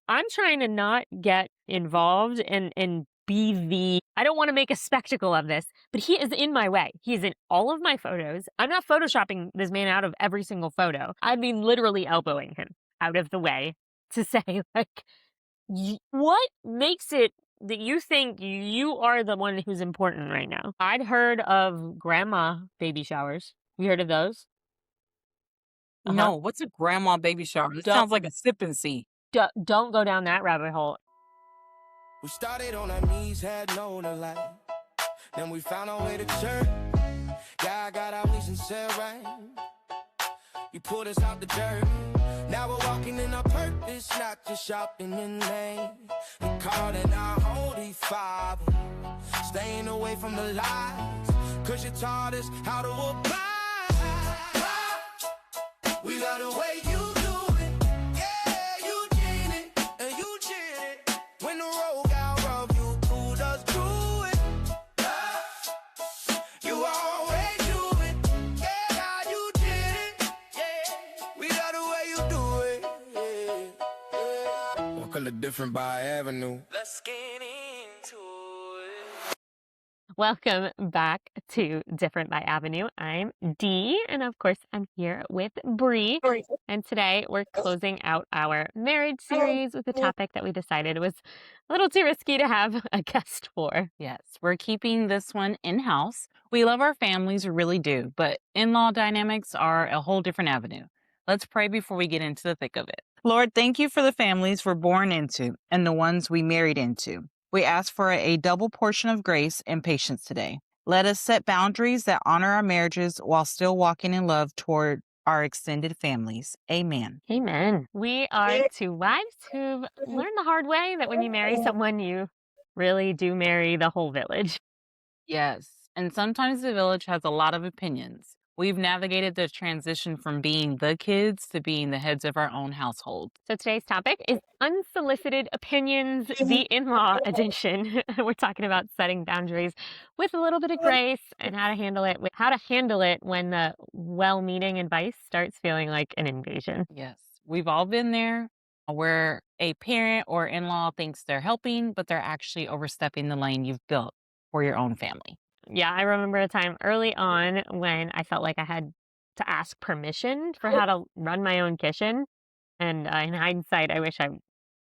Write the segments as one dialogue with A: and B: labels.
A: I'm trying to not get involved and be I don't want to make a spectacle of this, but he is in my way. He's in all of my photos. I'm not photoshopping this man out of every single photo. I mean, literally elbowing him out of the way to say, like, what makes it that you think you are the one who's important right now? I'd heard of grandma baby showers. You heard of those? Uh-huh.
B: No, what's a grandma baby shower? This
A: Don't
B: sounds like a sip and see.
A: don't go down that rabbit hole.
C: We started on our knees, had no one light. Then we found our way to church. God got our knees and said right. You pulled us out the dirt. Now we're walking in our purpose, not just shopping in vain. And calling our Holy Father, staying away from the lies, 'cause you taught us how to apply. We love the way you do it. Yeah, you did it, and you did it. When the road got rough, you pulled us through it. You always do it. Yeah, God, you did it. Yeah, we love the way you do it. Yeah. One color different by avenue. Let's get into it.
A: Welcome back to Different by Avenue. I'm Dee, and of course, I'm here with Bree. And today we're closing out our marriage series with a topic that we decided was a little too risky to have a guest for.
B: Yes, we're keeping this one in-house. We love our families, we really do, but in-law dynamics are a whole different avenue. Let's pray before we get into the thick of it. Lord, thank you for the families we're born into and the ones we married into. We ask for a double portion of grace and patience today. Let us set boundaries that honor our marriages while still walking in love toward our extended families. Amen.
A: Amen. We are two wives who've learned the hard way that when you marry someone, you really do marry the whole village.
B: Yes, and sometimes the village has a lot of opinions. We've navigated the transition from being the kids to being the heads of our own household.
A: So today's topic is unsolicited opinions, the in-law edition. We're talking about setting boundaries with a little bit of grace and how to handle it when the well-meaning advice starts feeling like an invasion.
B: Yes, we've all been there where a parent or in-law thinks they're helping, but they're actually overstepping the lane you've built for your own family.
A: Yeah, I remember a time early on when I felt like I had to ask permission for how to run my own kitchen. And in hindsight, I wish I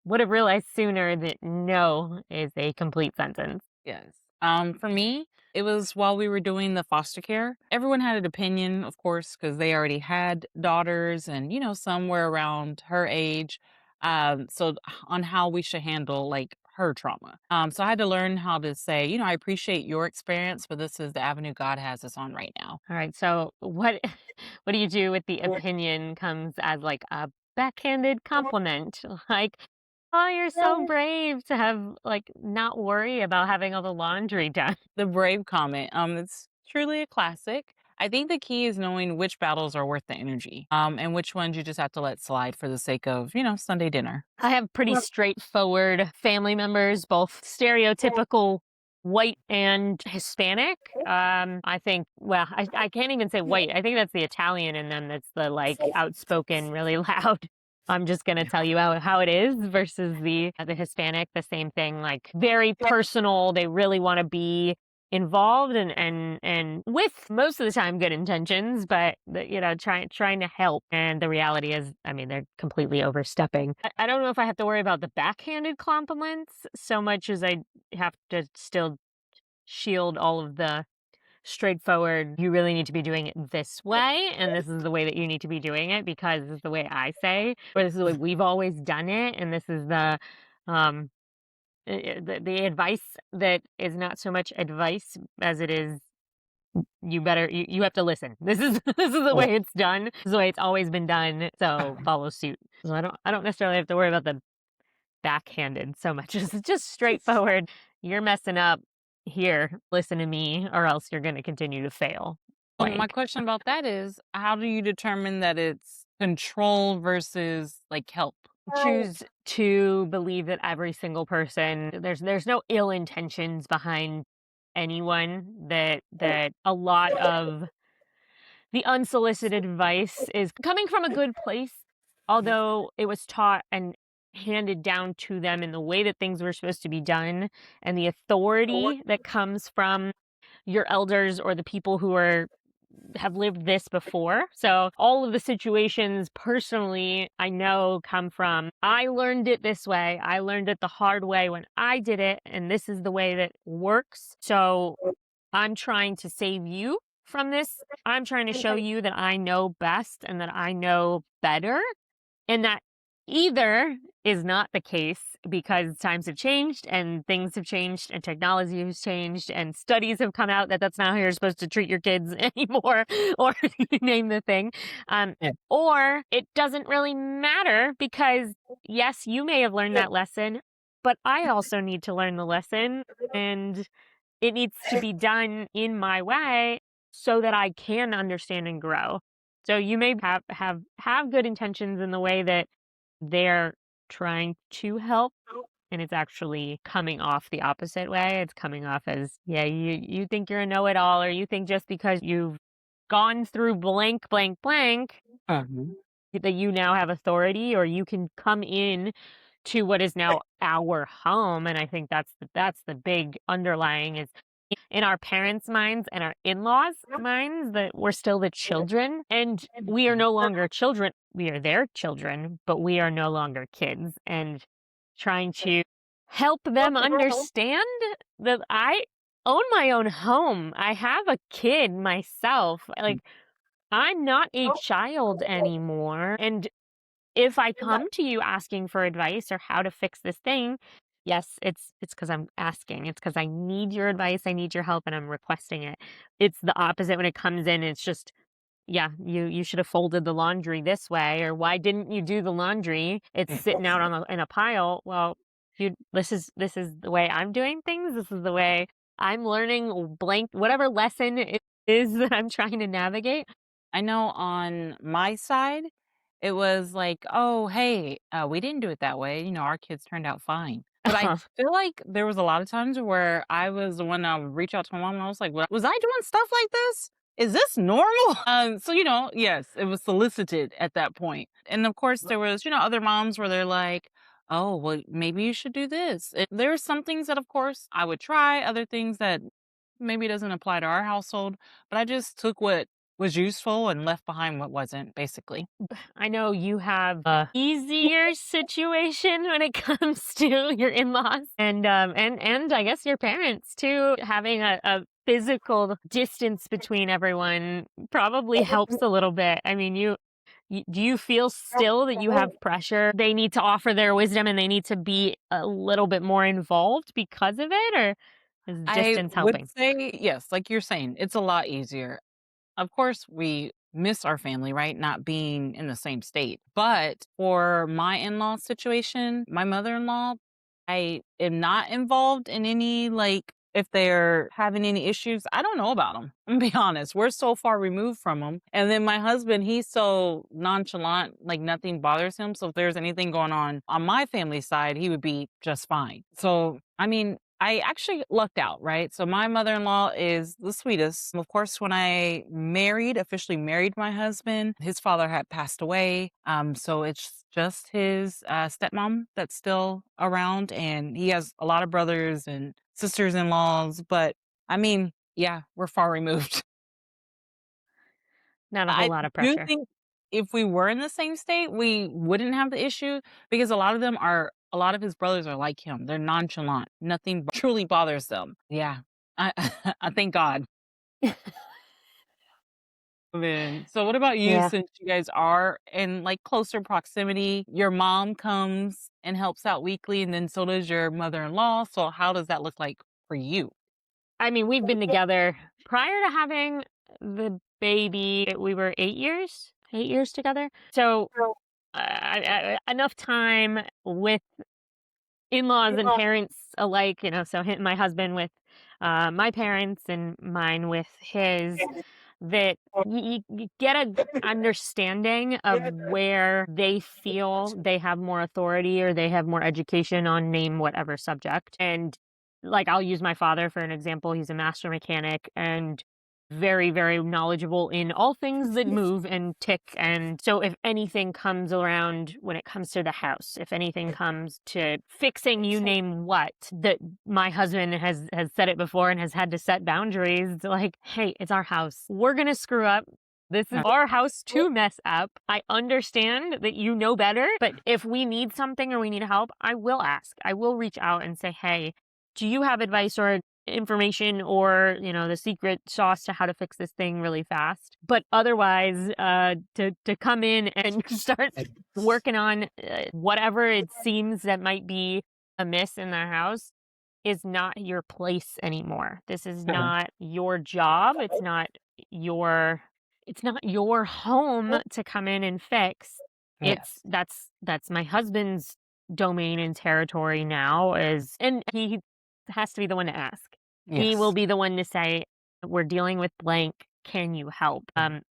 A: would have realized sooner that no is a complete sentence.
B: Yes. For me, it was while we were doing the foster care. Everyone had an opinion, of course, because they already had daughters and, some were around her age. So on how we should handle like her trauma. So I had to learn how to say, I appreciate your experience, but this is the avenue God has us on right now.
A: All right. So what what do you do with the opinion comes as like a backhanded compliment? Like, oh, you're so brave to have like not worry about having all the laundry done.
B: The brave comment. It's truly a classic. I think the key is knowing which battles are worth the energy, and which ones you just have to let slide for the sake of, Sunday dinner.
A: I have pretty straightforward family members, both stereotypical white and Hispanic. I think, well, I can't even say white. I think that's the Italian in them that's the like outspoken, really loud. I'm just gonna tell you how it is versus the Hispanic, the same thing, like very personal. They really want to be involved and with most of the time good intentions, but trying to help. And the reality is, I mean, they're completely overstepping. I don't know if I have to worry about the backhanded compliments so much as I have to still shield all of the straightforward, you really need to be doing it this way, and this is the way that you need to be doing it because this is the way I say, or this is the way we've always done it, and this is um the advice that is not so much advice as it is you have to listen. This is the way it's done. This is the way it's always been done. So follow suit. So I don't necessarily have to worry about the backhanded so much. It's just straightforward. You're messing up here. Listen to me, or else you're going to continue to fail.
B: Well, my question about that is, how do you determine that it's control versus like help?
A: Choose to believe that every single person, there's no ill intentions behind anyone, that a lot of the unsolicited advice is coming from a good place, although it was taught and handed down to them in the way that things were supposed to be done, and the authority that comes from your elders or the people who are have lived this before. So all of the situations personally I know come from I learned it this way. I learned it the hard way when I did it, and this is the way that works. So I'm trying to save you from this. I'm trying to show you that I know best and that I know better, and that either is not the case because times have changed and things have changed and technology has changed and studies have come out that that's not how you're supposed to treat your kids anymore, or you name the thing. Um,
B: Yeah.
A: or it doesn't really matter because, yes, you may have learned that lesson, but I also need to learn the lesson, and it needs to be done in my way so that I can understand and grow. So you may have good intentions in the way that they're trying to help, and it's actually coming off the opposite way. It's coming off as, yeah, you think you're a know-it-all, or you think just because you've gone through blank, blank, blank,
B: Mhm.
A: that you now have authority, or you can come in to what is now our home. And I think that's the big underlying is in our parents' minds and our in-laws' minds that we're still the children, and we are no longer children. We are their children, but we are no longer kids, and trying to help them understand that I own my own home. I have a kid myself. Like, I'm not a child anymore. And if I come to you asking for advice or how to fix this thing, yes, it's because I'm asking. It's because I need your advice, I need your help, and I'm requesting it. It's the opposite when it comes in. It's just, yeah, you should have folded the laundry this way, or why didn't you do the laundry? It's sitting out on in a pile. Well, you this is the way I'm doing things. This is the way I'm learning blank whatever lesson it is that I'm trying to navigate.
B: I know on my side, it was like, "Oh, hey, we didn't do it that way, our kids turned out fine." But I feel like there was a lot of times where I was the one that would reach out to my mom, and I was like, Was I doing stuff like this? Is this normal?" So, yes, it was solicited at that point. And of course, there was, other moms where they're like, "Oh, well, maybe you should do this." There are some things that, of course, I would try, other things that maybe doesn't apply to our household, but I just took what was useful and left behind what wasn't, basically.
A: I know you have a easier situation when it comes to your in-laws and I guess your parents too. Having a physical distance between everyone probably helps a little bit. I mean, do you feel still that you have pressure? They need to offer their wisdom and they need to be a little bit more involved because of it, or is
B: I
A: distance
B: would
A: helping?
B: say, yes, like you're saying, it's a lot easier. Of course, we miss our family, right? Not being in the same state. But for my in law situation, my mother in law, I am not involved in any, like, if they're having any issues, I don't know about them. I'm gonna be honest. We're so far removed from them. And then my husband, he's so nonchalant, like nothing bothers him. So if there's anything going on my family side, he would be just fine. So, I mean, I actually lucked out, right? So my mother-in-law is the sweetest. Of course, when I officially married my husband, his father had passed away. So it's just his stepmom that's still around, and he has a lot of brothers and sisters-in-laws. But I mean, yeah, we're far removed.
A: Not a whole
B: I
A: lot of
B: do
A: pressure.
B: think if we were in the same state, we wouldn't have the issue because a lot of his brothers are like him. They're nonchalant. Nothing truly bothers them. Yeah. I I thank God. Man. So what about you
A: Yeah.
B: since you guys are in like closer proximity? Your mom comes and helps out weekly and then so does your mother-in-law. So how does that look like for you?
A: I mean, we've been together prior to having the baby. We were 8 years together. So enough time with in-laws and parents alike. So my husband with my parents and mine with his, that you get a understanding of where they feel they have more authority or they have more education on name whatever subject. And like I'll use my father for an example. He's a master mechanic, and very, very knowledgeable in all things that move and tick. And so, if anything comes around when it comes to the house, if anything comes to fixing, you name what, that my husband has said it before and has had to set boundaries. Like, hey, it's our house. We're gonna screw up. This is our house to mess up. I understand that you know better, but if we need something or we need help, I will ask. I will reach out and say, hey, do you have advice or information or the secret sauce to how to fix this thing really fast? But otherwise, to come in and start working on whatever it seems that might be amiss in their house is not your place anymore. This is not your job. Your it's not your home to come in and fix.
B: Yes.
A: That's my husband's domain and territory now, is and he has to be the one to ask. He will
B: Yes.
A: be the one to say, "We're dealing with blank. Can you help?" And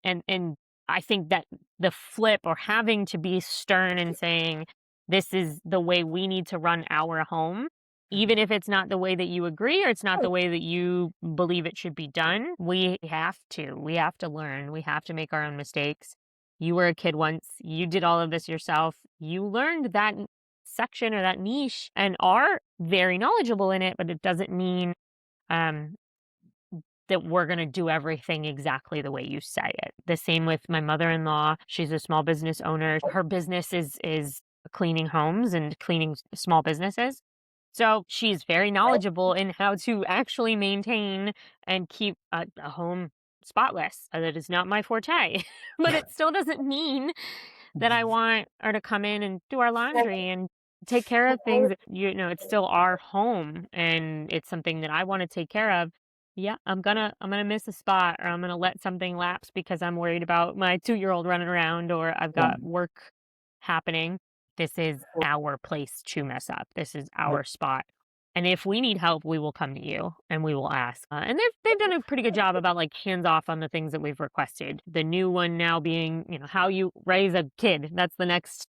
A: I think that the flip, or having to be stern and saying, "This is the way we need to run our home," even if it's not the way that you agree or it's not the way that you believe it should be done, we have to. We have to learn. We have to make our own mistakes. You were a kid once. You did all of this yourself. You learned that section or that niche and are very knowledgeable in it, but it doesn't mean um, that we're going to do everything exactly the way you say it. The same with my mother-in-law. She's a small business owner. Her business is cleaning homes and cleaning small businesses. So she's very knowledgeable in how to actually maintain and keep a home spotless. That is not my forte, but it still doesn't mean that I want her to come in and do our laundry and take care of things. It's still our home and it's something that I want to take care of. Yeah, I'm gonna miss a spot, or I'm gonna let something lapse because I'm worried about my 2-year-old running around, or I've got work happening. This is our place to mess up. This is our spot. And if we need help, we will come to you and we will ask. And they've done a pretty good job about like hands off on the things that we've requested. The new one now being, how you raise a kid. That's the next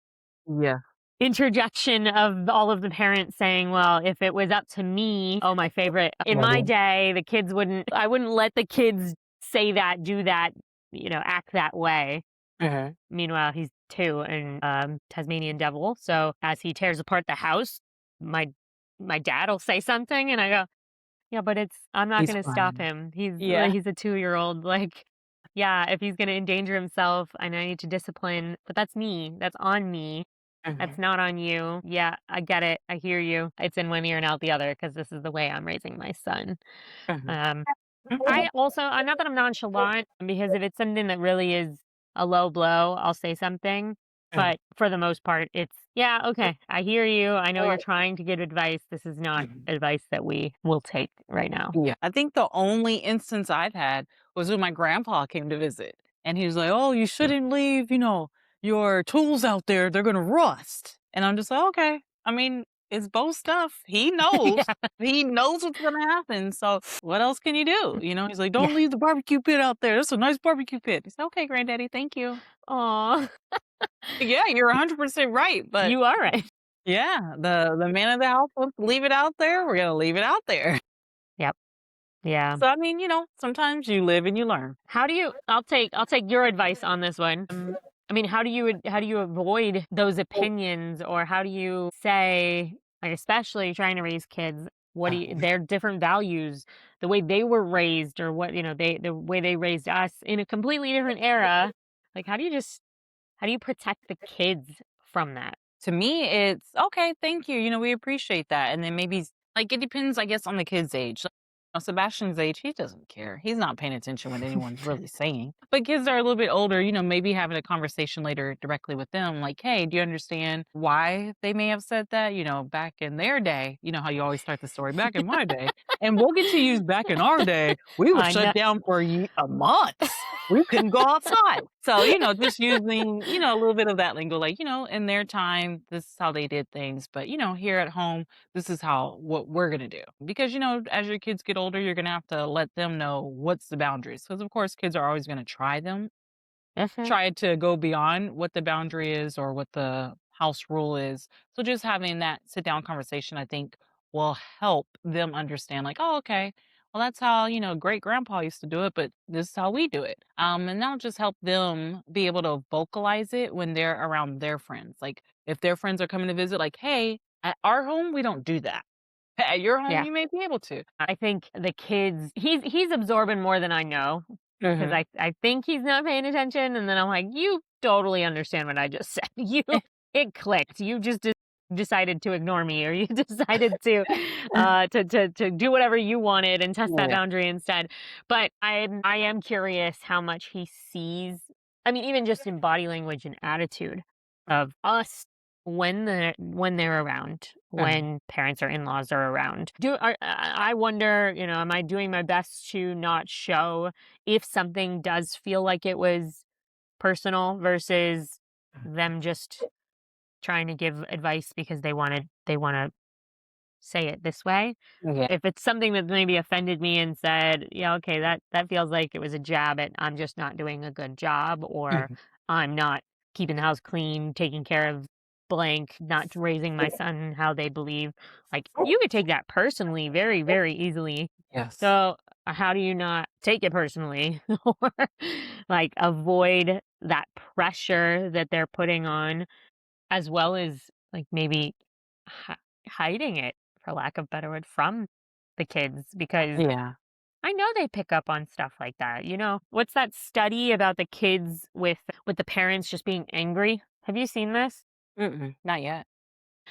B: Yeah.
A: interjection of all of the parents saying, well, if it was up to me, oh, my favorite, in my day, I wouldn't let the kids say that, do that, act that way. Meanwhile, he's 2 and Tasmanian devil. So as he tears apart the house, my my dad will say something and I go, yeah, but I'm not
B: He's
A: going to stop
B: fine.
A: him.
B: Yeah.
A: He's a 2-year-old. Like, yeah, if he's going to endanger himself and I need to discipline, but that's me. That's on me. That's
B: Mhm.
A: not on you. Yeah, I get it. I hear you. It's in one ear and out the other because this is the way I'm raising my son.
B: Mhm.
A: Um, not that I'm nonchalant, because if it's something that really is a low blow, I'll say something.
B: Mhm.
A: But for the most part, it's, yeah, okay, I hear you. I know you're trying to give advice. This is not
B: Mhm.
A: advice that we will take right now.
B: Yeah. I think the only instance I've had was when my grandpa came to visit and he was like, "Oh, you shouldn't leave, your tools out there. They're going to rust." And I'm just like, "Okay." I mean, it's both stuff. He knows.
A: Yeah.
B: He knows what's going to happen. So what else can you do? He's like,
A: Yeah.
B: "Don't leave the barbecue pit out there. That's a nice barbecue pit." He's like, "Okay, granddaddy. Thank you."
A: Aw,
B: Yeah, you're 100% right. But
A: you are right.
B: yeah, the man of the house wants to leave it out there. We're going to leave it out there.
A: Yep. Yeah.
B: So I mean, sometimes you live and you learn.
A: I'll take your advice on this one. I mean, how do you avoid those opinions, or how do you say, like, especially trying to raise kids, their different values, the way they were raised, or the way they raised us in a completely different era. Like, how do you protect the kids from that?
B: To me, it's okay, thank you. We appreciate that. And then maybe like it depends, I guess, on the kid's age. Sebastian's age, he doesn't care. He's not paying attention what anyone's really saying. But kids that are a little bit older, maybe having a conversation later directly with them, like, hey, do you understand why they may have said that? Back in their day, how you always start the story, back in my day. And we'll get to use back in our day, we were
A: I know.
B: shut down for a month. We couldn't go outside. So, just using, a little bit of that lingo, like, in their time, this is how they did things. But, here at home, this is what we're going to do. Because, as your kids get older, you're going to have to let them know what's the boundaries. Because, of course, kids are always going to
A: Mhm.
B: try to go beyond what the boundary is or what the house rule is. So, just having that sit down conversation, I think, will help them understand, like, oh, okay. well, that's how, great grandpa used to do it, but this is how we do it. And that'll just help them be able to vocalize it when they're around their friends. Like if their friends are coming to visit, like, hey, at our home, we don't do that. At your home,
A: Yeah.
B: you may be able to.
A: I think the kids he's absorbing more than I know, because
B: Hmm.
A: I think he's not paying attention, and then I'm like, "You totally understand what I just said. You it clicked. You just decided to ignore me, or you decided to do whatever you wanted and test that
B: Yeah.
A: boundary instead." But I am curious how much he sees. I mean, even just in body language and attitude of us when they're around,
B: Uh-huh.
A: when parents or in-laws are around. I wonder, am I doing my best to not show if something does feel like it was personal versus them just trying to give advice because they want to say it this way.
B: Yeah.
A: If it's something that maybe offended me and said, "Yeah, okay, that feels like it was a jab at I'm just not doing a good job," or
B: Mhm.
A: "I'm not keeping the house clean, taking care of blank, not raising my son how they believe." Like, you could take that personally very, very easily.
B: Yes.
A: So, how do you not take it personally or, like, avoid that pressure that they're putting on, as well as, like, maybe hi hiding it, for lack of better word, from the kids, because
B: Yeah.
A: I know they pick up on stuff like that, What's that study about the kids with the parents just being angry? Have you seen this?
B: Mm-mm, not yet.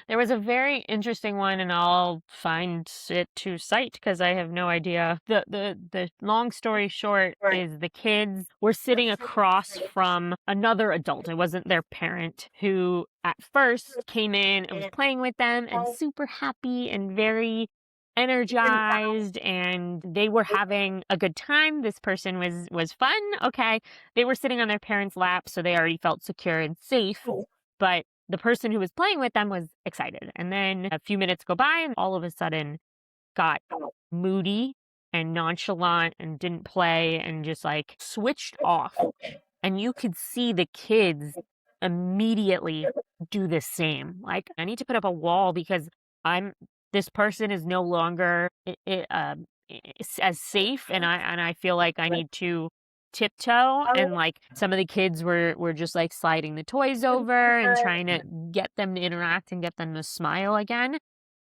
A: There was a very interesting one, and I'll find it to cite because I have no idea. The long story short is the kids were sitting across from another adult. It wasn't their parent, who at first came in and was playing with them and super happy and very energized, and they were having a good time. This person was fun. Okay. They were sitting on their parents' lap, so they already felt secure and safe. But the person who was playing with them was excited. And then a few minutes go by, and all of a sudden got moody and nonchalant and didn't play and just like switched off. And you could see the kids immediately do the same. Like, I need to put up a wall because I'm this person is no longer as safe, and I feel like I need to tiptoe. And like, some of the kids were just like sliding the toys over and trying to get them to interact and get them to smile again.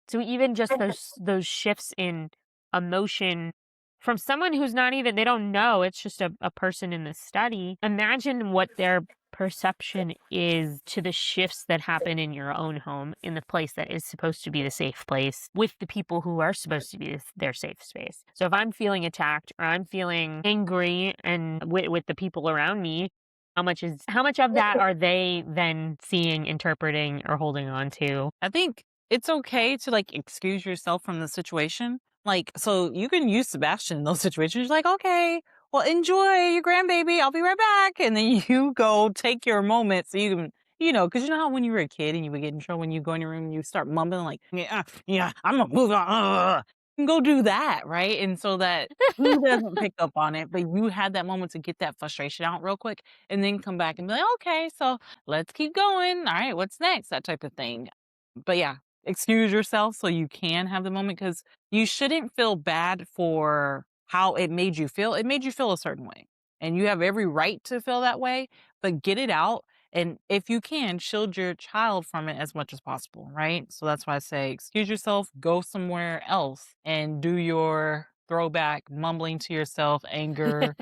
A: So even just those shifts in emotion from someone who's not even, they don't know, it's just a person in the study. Imagine what their perception is to the shifts that happen in your own home, in the place that is supposed to be the safe place, with the people who are supposed to be their safe space. So if I'm feeling attacked or I'm feeling angry and with the people around me, how much of that are they then seeing, interpreting, or holding on to?
B: I think it's okay to like excuse yourself from the situation. Like, so you can use Sebastian in those situations. You're like, okay, well, enjoy your grandbaby. I'll be right back. And then you go take your moment so you can, because you know how when you were a kid and you would get in trouble when you go in your room and you start mumbling, like, yeah, yeah, I'm gonna move on. You can go do that, right? And so that he doesn't pick up on it, but you had that moment to get that frustration out real quick and then come back and be like, okay, so let's keep going. All right, what's next? That type of thing. But yeah, excuse yourself so you can have the moment because you shouldn't feel bad for how it made you feel. It made you feel a certain way. And you have every right to feel that way, but get it out. And if you can, shield your child from it as much as possible, right? So that's why I say excuse yourself, go somewhere else and do your throwback, mumbling to yourself, anger,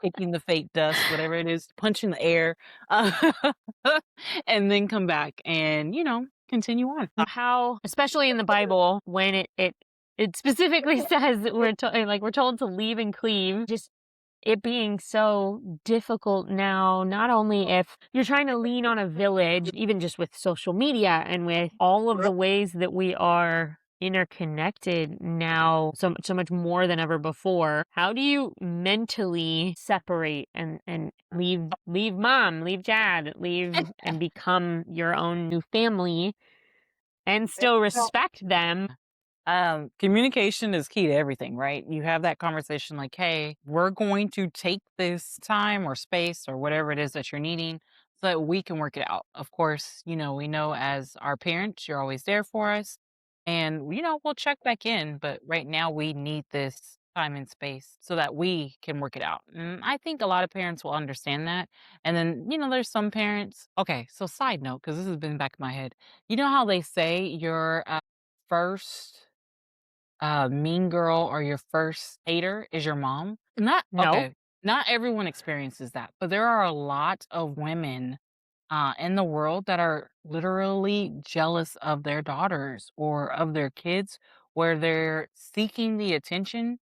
B: kicking the fake dust, whatever it is, punching the air, uh, and then come back and, continue on.
A: How, especially in the Bible, when it specifically says that we're told to leave and cleave, just it being so difficult now, not only if you're trying to lean on a village, even just with social media and with all of the ways that we are interconnected now, so much more than ever before. How do you mentally separate and leave mom, leave dad, leave and become your own new family and still respect them?
B: Communication is key to everything, right? You have that conversation like, hey, we're going to take this time or space or whatever it is that you're needing so that we can work it out. Of course, we know as our parents, you're always there for us. And, we'll check back in. But right now, we need this time and space so that we can work it out. And I think a lot of parents will understand that. And then, there's some parents. Okay, so side note, because this has been back in my head. You know how they say your first mean girl or your first hater is your mom? Not
A: No.
B: okay. Not everyone experiences that, but there are a lot of women in the world that are literally jealous of their daughters or of their kids, where they're seeking the attention,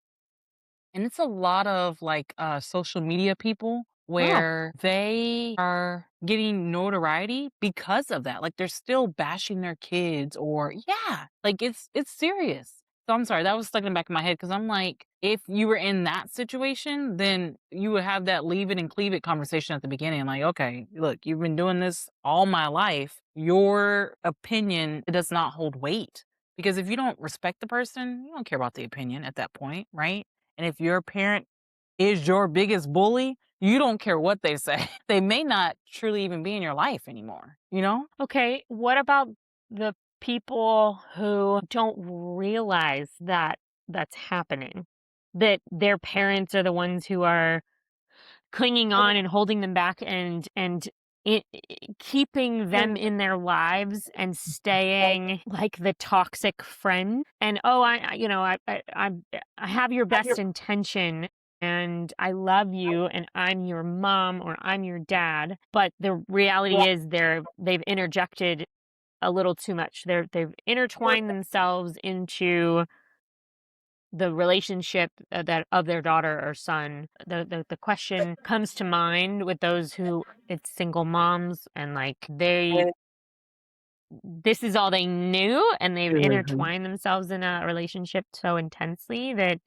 B: and it's a lot of like social media people
A: Oh,
B: where they are getting notoriety because of that. Like they're still bashing their kids or yeah, like it's serious. So I'm sorry, that was stuck in the back of my head because I'm like, if you were in that situation, then you would have that leave it and cleave it conversation at the beginning. Like, okay, look, you've been doing this all my life. Your opinion does not hold weight. Because if you don't respect the person, you don't care about the opinion at that point, right? And if your parent is your biggest bully, you don't care what they say. They may not truly even be in your life anymore, you know?
A: okay. What about the people who don't realize that that's happening? That their parents are the ones who are clinging on and holding them back and keeping them in their lives and staying like the toxic friend. And oh, I have your best intention and I love you and I'm your mom or I'm your dad, but the reality is they've interjected a little too much. They've intertwined themselves into the relationship that of their daughter or son. The question comes to mind with those who it's single moms and like this is all they knew and they've
B: Mhm.
A: intertwined themselves in a relationship so intensely that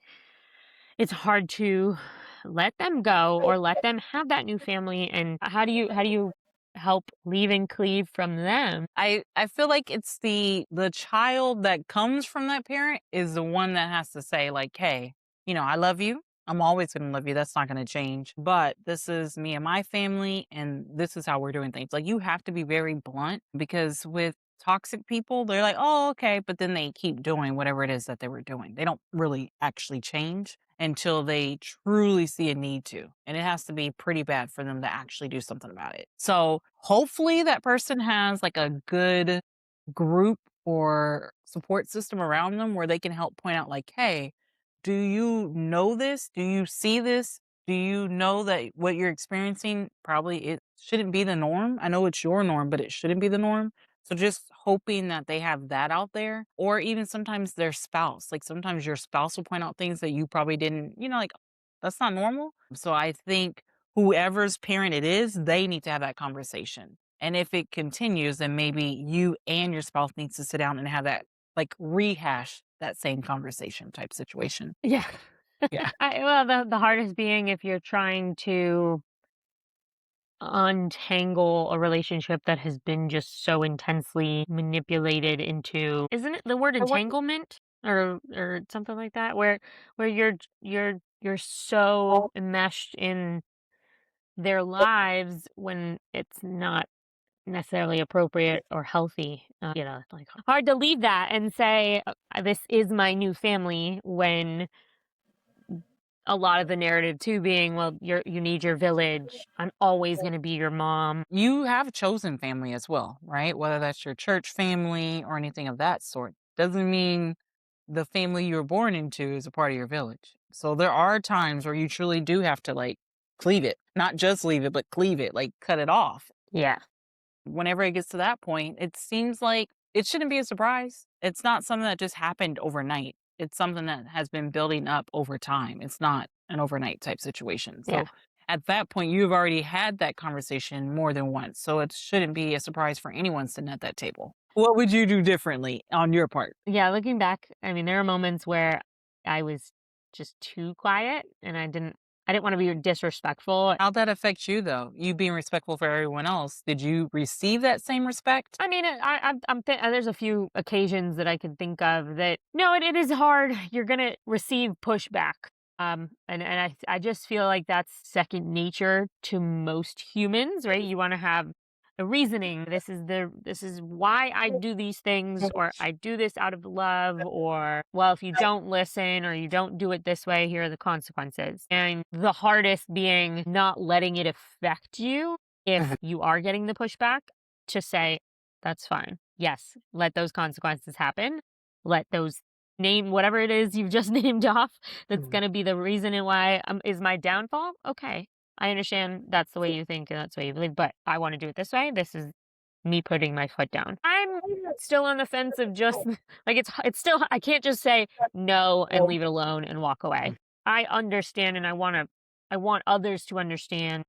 A: it's hard to let them go or let them have that new family. And how do you help leave and cleave from them?
B: I feel like it's the child that comes from that parent is the one that has to say like, "Hey, I love you. I'm always going to love you. That's not going to change. But this is me and my family and this is how we're doing things." Like you have to be very blunt because with toxic people, they're like, "Oh, okay," but then they keep doing whatever it is that they were doing. They don't really actually change until they truly see a need to. And it has to be pretty bad for them to actually do something about it. So hopefully that person has like a good group or support system around them where they can help point out, like, hey, do you know this? Do you see this? Do you know that what you're experiencing probably it shouldn't be the norm? I know it's your norm, but it shouldn't be the norm. So just hoping that they have that out there, or even sometimes their spouse. Like sometimes your spouse will point out things that you probably didn't, like that's not normal. So I think whoever's parent it is, they need to have that conversation. And if it continues, then maybe you and your spouse needs to sit down and have that like rehash that same conversation type situation.
A: Yeah.
B: Yeah.
A: Well, the hardest being if you're trying to untangle a relationship that has been just so intensely manipulated into, isn't it the word entanglement or something like that, where you're so enmeshed in their lives when it's not necessarily appropriate or healthy. Like hard to leave that and say, this is my new family," when a lot of the narrative too being, well, you need your village. I'm always going to be your mom.
B: You have chosen family as well, right? Whether that's your church family or anything of that sort. Doesn't mean the family you were born into is a part of your village. So there are times where you truly do have to like cleave it, not just leave it, but cleave it, like cut it off.
A: Yeah.
B: Whenever it gets to that point, it seems like it shouldn't be a surprise. It's not something that just happened overnight. It's something that has been building up over time. It's not an overnight type situation.
A: Yeah.
B: So at that point, you've already had that conversation more than once. So it shouldn't be a surprise for anyone sitting at that table. What would you do differently on your part?
A: Yeah, looking back, I mean, there are moments where I was just too quiet and I didn't want to be disrespectful.
B: How'd that affect you though? You being respectful for everyone else. Did you receive that same respect?
A: I mean, there's a few occasions that I can think of that no, it is hard. You're gonna receive pushback, and I just feel like that's second nature to most humans, right? You want to have a reasoning. This is why I do these things, or I do this out of love, or well, if you don't listen or you don't do it this way, here are the consequences. And the hardest being not letting it affect you if you are getting the pushback, to say, that's fine. Yes, let those consequences happen. Let those name whatever it is you've just named off that's going to be the reason and why is my downfall. Okay. I understand that's the way you think and that's the way you believe, but I want to do it this way. This is me putting my foot down. I'm still on the fence of just like it's still I can't just say no and leave it alone and walk away. I understand and I want others to understand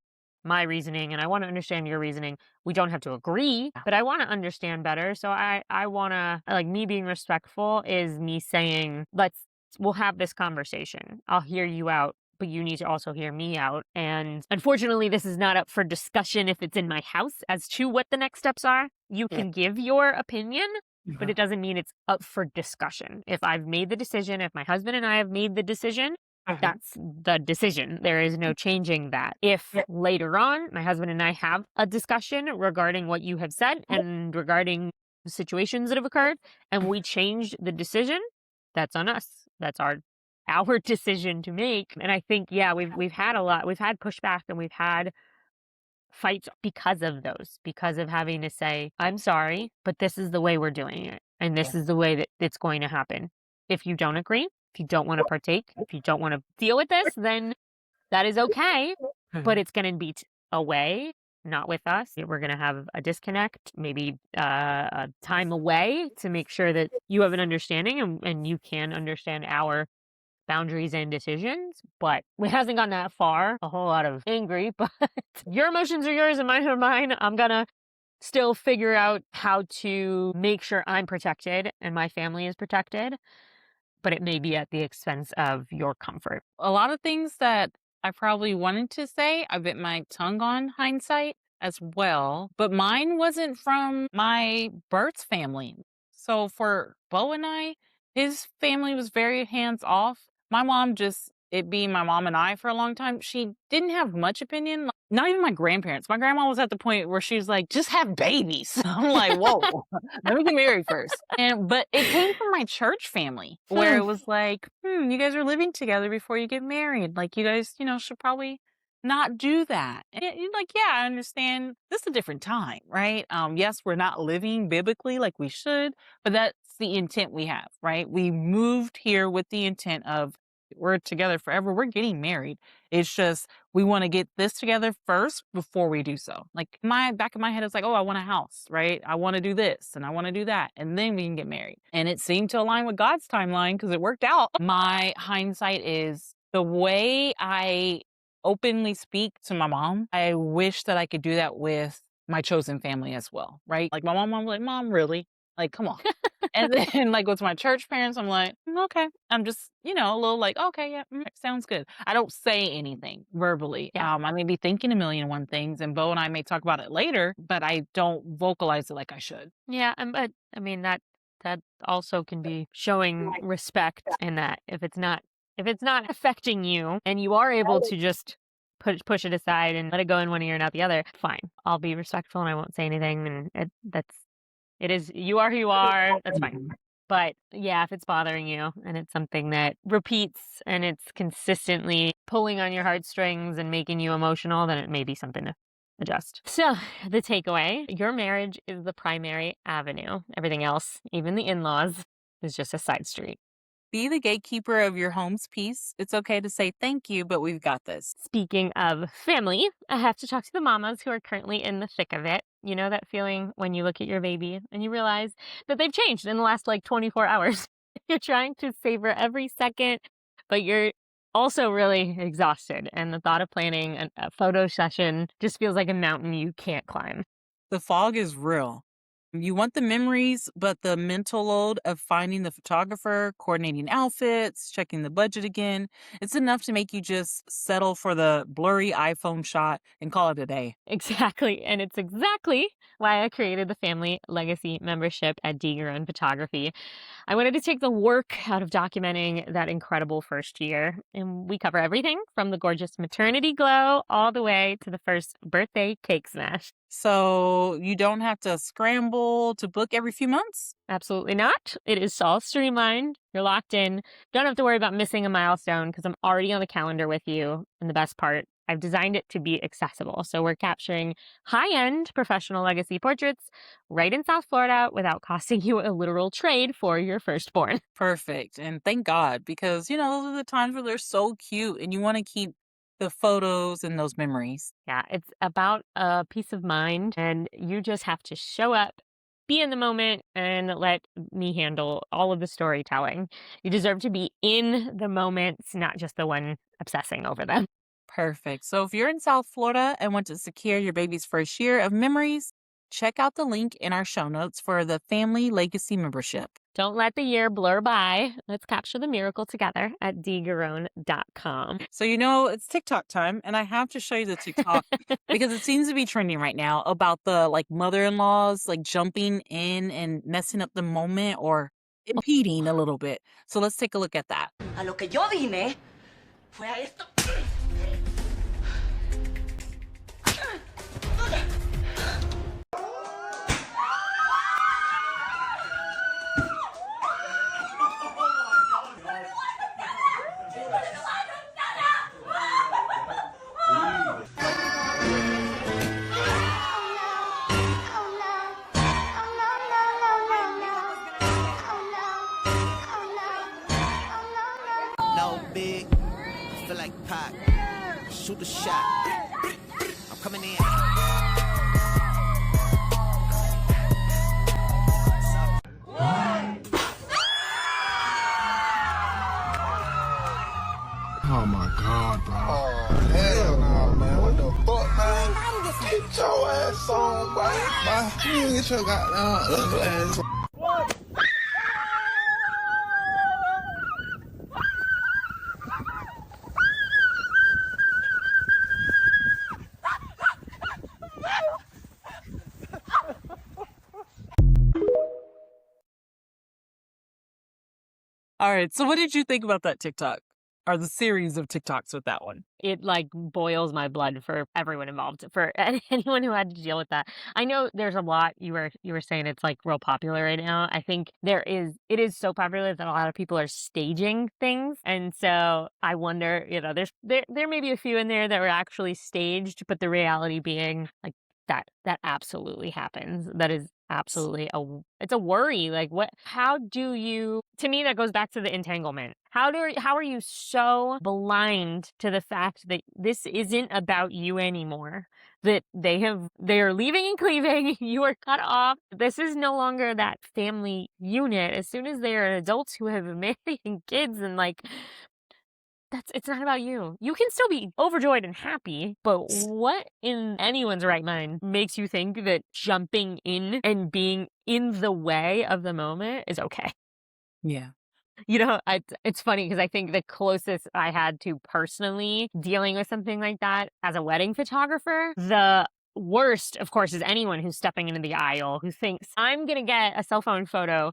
A: my reasoning and I want to understand your reasoning. We don't have to agree, but I want to understand better. So I want to like me being respectful is me saying, we'll have this conversation. I'll hear you out, but you need to also hear me out. And unfortunately, this is not up for discussion if it's in my house as to what the next steps are. You can give your opinion, but it doesn't mean it's up for discussion. If I've made the decision, if my husband and I have made the decision, that's the decision. There is no changing that. If later on my husband and I have a discussion regarding what you have said and regarding situations that have occurred and we change the decision, that's on us. That's our decision to make. And I think, yeah, we've had a lot. We've had pushback and we've had fights because of those, because of having to say, I'm sorry, but this is the way we're doing it. And this is the way that it's going to happen. If you don't agree, if you don't want to partake, if you don't want to deal with this, then that is okay. But it's going to be away, not with us. We're going to have a disconnect, maybe a time away to make sure that you have an understanding and you can understand our boundaries and decisions, but it hasn't gone that far. A whole lot of angry, but your emotions are yours and mine are mine. I'm gonna still figure out how to make sure I'm protected and my family is protected, but it may be at the expense of your comfort.
B: A lot of things that I probably wanted to say, I bit my tongue on hindsight as well, but mine wasn't from my birth family. So for Bo and I, his family was very hands off. My mom just, it being my mom and I for a long time, she didn't have much opinion. Not even my grandparents. My grandma was at the point where she was like, just have babies. I'm like, whoa, let me get married first. But it came from my church family where it was like, you guys are living together before you get married. Like, you guys, should probably not do that. And you're like, yeah, I understand. This is a different time, right? Yes, we're not living biblically like we should, but that's the intent we have, right? We moved here with the intent of we're together forever. We're getting married. It's just we want to get this together first before we do so. Like my back of my head is like, oh, I want a house, right? I want to do this and I want to do that, and then we can get married. And it seemed to align with God's timeline because it worked out. My hindsight is the way I openly speak to my mom. I wish that I could do that with my chosen family as well, right? Like my mom, I'm like, Mom, really? Like, come on. And then, like, with my church parents, I'm like, okay. I'm just, a little like, okay, yeah, sounds good. I don't say anything verbally.
A: Yeah.
B: I may be thinking a million and one things, and Bo and I may talk about it later, but I don't vocalize it like I should.
A: Yeah, but I mean that also can be showing respect in that if it's not affecting you and you are able to just push it aside and let it go in one ear and out the other, fine. I'll be respectful and I won't say anything, and it is, you are who you are, that's fine. But yeah, if it's bothering you and it's something that repeats and it's consistently pulling on your heartstrings and making you emotional, then it may be something to adjust. So the takeaway, your marriage is the primary avenue. Everything else, even the in-laws, is just a side street.
B: Be the gatekeeper of your home's peace. It's okay to say thank you, but we've got this.
A: Speaking of family, I have to talk to the mamas who are currently in the thick of it. You know that feeling when you look at your baby and you realize that they've changed in the last 24 hours. You're trying to savor every second, but you're also really exhausted. And the thought of planning a photo session just feels like a mountain you can't climb.
B: The fog is real. You want the memories, but the mental load of finding the photographer, coordinating outfits, checking the budget again, it's enough to make you just settle for the blurry iPhone shot and call it a day.
A: Exactly. And it's exactly why I created the Family Legacy membership at Deeger Photography. I wanted to take the work out of documenting that incredible first year. And we cover everything from the gorgeous maternity glow all the way to the first birthday cake smash.
B: So you don't have to scramble to book every few months?
A: Absolutely not. It is all streamlined. You're locked in. Don't have to worry about missing a milestone because I'm already on the calendar with you. And the best part, I've designed it to be accessible. So we're capturing high-end professional legacy portraits right in South Florida without costing you a literal trade for your firstborn.
B: Perfect. And thank God, because, those are the times where they're so cute and you want to keep the photos and those memories.
A: Yeah, it's about a peace of mind, and you just have to show up, be in the moment, and let me handle all of the storytelling. You deserve to be in the moments, not just the one obsessing over them.
B: Perfect. So if you're in South Florida and want to secure your baby's first year of memories, check out the link in our show notes for the Family Legacy membership.
A: Don't let the year blur by. Let's capture the miracle together at dgarone.com.
B: So, it's TikTok time, and I have to show you the TikTok because it seems to be trending right now about the mother-in-laws jumping in and messing up the moment or impeding a little bit. So let's take a look at that.
D: A lo que yo vine fue a esto.
C: No big, feel like Pac. Shoot a shot. I'm coming in.
E: Oh my God, bro. Oh, hell no, man. What the fuck, man? Get your ass on, boy. You get your goddamn ugly ass on.
B: All right. So what did you think about that TikTok or the series of TikToks with that one?
A: It boils my blood for everyone involved, for anyone who had to deal with that. I know there's a lot. You were saying it's real popular right now. I think it is so popular that a lot of people are staging things. And so I wonder, there may be a few in there that were actually staged, but the reality being that absolutely happens. That is absolutely it's a worry. To me, that goes back to the entanglement. How are you so blind to the fact that this isn't about you anymore? That they are leaving and cleaving, you are cut off. This is no longer that family unit. As soon as they are adults who have married and kids and it's not about you. You can still be overjoyed and happy, but what in anyone's right mind makes you think that jumping in and being in the way of the moment is okay?
B: Yeah.
A: It's funny because I think the closest I had to personally dealing with something like that as a wedding photographer, the worst, of course, is anyone who's stepping into the aisle who thinks, I'm going to get a cell phone photo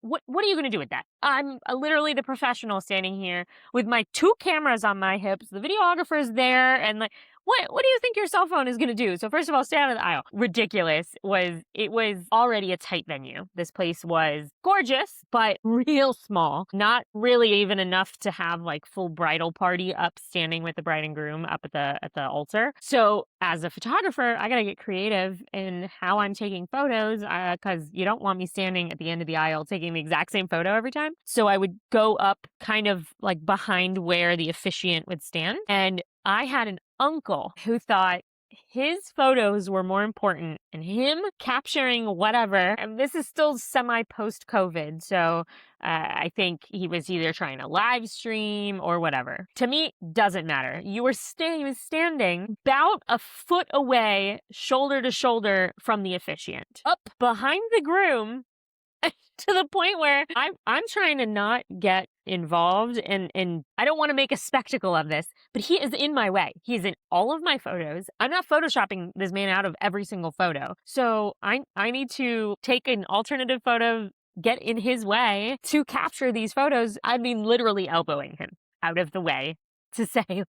A: what are you going to do with that? I'm literally the professional standing here with my 2 cameras on my hips. The videographer's there and what do you think your cell phone is going to do? So first of all, stay out of the aisle. Ridiculous. It was already a tight venue. This place was gorgeous, but real small. Not really even enough to have full bridal party up standing with the bride and groom up at the altar. So as a photographer, I got to get creative in how I'm taking photos because you don't want me standing at the end of the aisle taking the exact same photo every time. So I would go up kind of behind where the officiant would stand. And I had an uncle who thought his photos were more important and him capturing whatever. And this is still semi post COVID. So I think he was either trying to live stream or whatever. To me, doesn't matter. He was standing about a foot away, shoulder to shoulder from the officiant, up behind the groom, to the point where I'm trying to not get involved and I don't want to make a spectacle of this, but he is in my way. He's in all of my photos. I'm not photoshopping this man out of every single photo. So I need to take an alternative photo, get in his way to capture these photos. I mean, literally elbowing him out of the way to say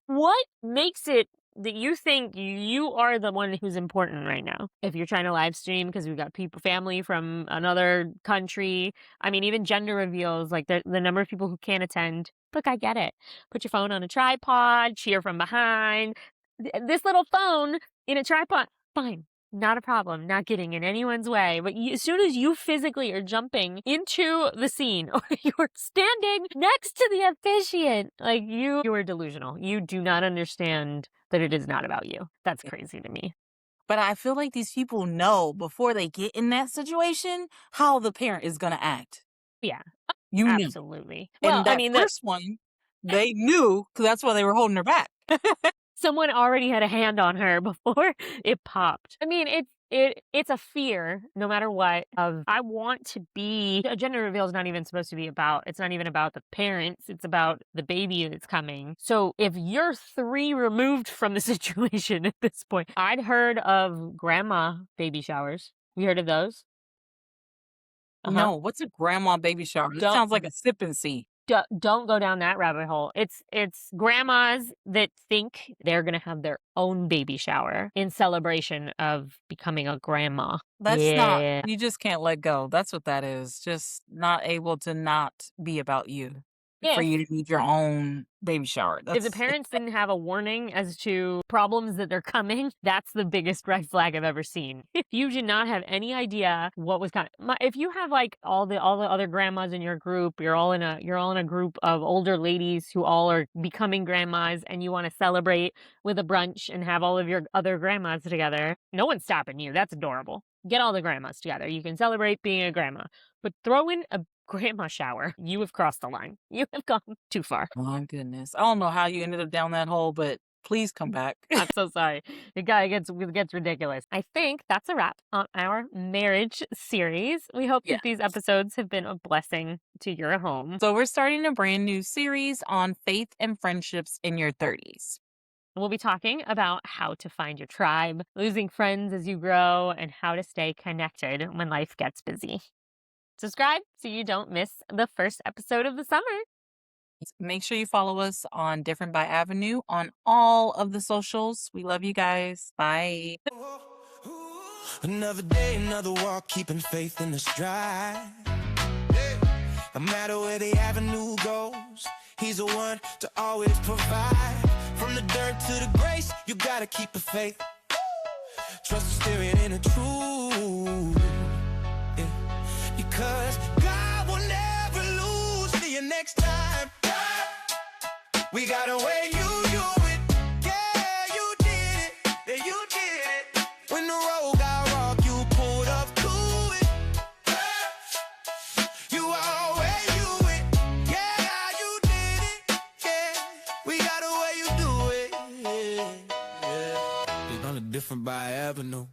A: what makes it that you think you are the one who's important right now. If you're trying to live stream because we've got people, family from another country. I mean, even gender reveals, like the number of people who can't attend. Look, I get it. Put your phone on a tripod, cheer from behind. This little phone in a tripod, fine. Not a problem, not getting in anyone's way. But as soon as you physically are jumping into the scene or you're standing next to the officiant, like you are delusional. You do not understand that it is not about you. That's crazy to me.
B: But I feel like these people know before they get in that situation how the parent is going to act.
A: Yeah,
B: You know.
A: absolutely.
B: And
A: Well, I
B: that
A: mean,
B: first one, they knew because that's why they were holding her back.
A: someone already had a hand on her before it popped. I mean, it's a fear, no matter what, of I want to be a gender reveal is not even supposed to be about, it's not even about the parents, it's about the baby that's coming. So if you're 3 removed from the situation at this point, I'd heard of grandma baby showers. You heard of those?
B: No, what's a grandma baby shower? That
A: Don't
B: sounds like a sip and see.
A: don't go down that rabbit hole. It's grandmas that think they're gonna have their own baby shower in celebration of becoming a grandma.
B: That's not,
A: Yeah.
B: you just can't let go. That's what that is. Just not able to not be about you for
A: If
B: you to need your own baby shower.
A: if the
B: That's
A: parents didn't have a warning as to problems that are coming, that's the biggest red flag I've ever seen. If you did not have any idea what was coming, if you have like all the other grandmas in your group, you're all in a group of older ladies who all are becoming grandmas, and you want to celebrate with a brunch and have all of your other grandmas together. No one's stopping you. That's adorable. Get all the grandmas together. You can celebrate being a grandma, but throw in a grandma shower. You have crossed the line. You have gone too far.
B: my goodness. I don't know how you ended up down that hole, but please come back.
A: I'm so sorry. It gets ridiculous. I think that's a wrap on our marriage series. We hope
B: Yeah.
A: that these episodes have been a blessing to your home.
B: So we're starting a brand new series on faith and friendships in your 30s.
A: We'll be talking about how to find your tribe, losing friends as you grow, and how to stay connected when life gets busy. Subscribe so you don't miss the first episode of the summer.
B: Make sure you follow us on Different by Avenue on all of the socials. We love you guys. Bye.
C: Another day, another walk, keeping faith in the stride. No matter where the avenue goes, he's the one to always provide. From the dirt to the grace, you gotta keep the faith. Trust the spirit and the truth. Yeah. Because God will never lose. See you next time. We got a way you do it. Yeah, you did it. Yeah, you did it. When the road got rock, you pulled up to it. You always do it. Yeah, you did it. Yeah, we got a way you do it. Yeah. It's only different by avenue.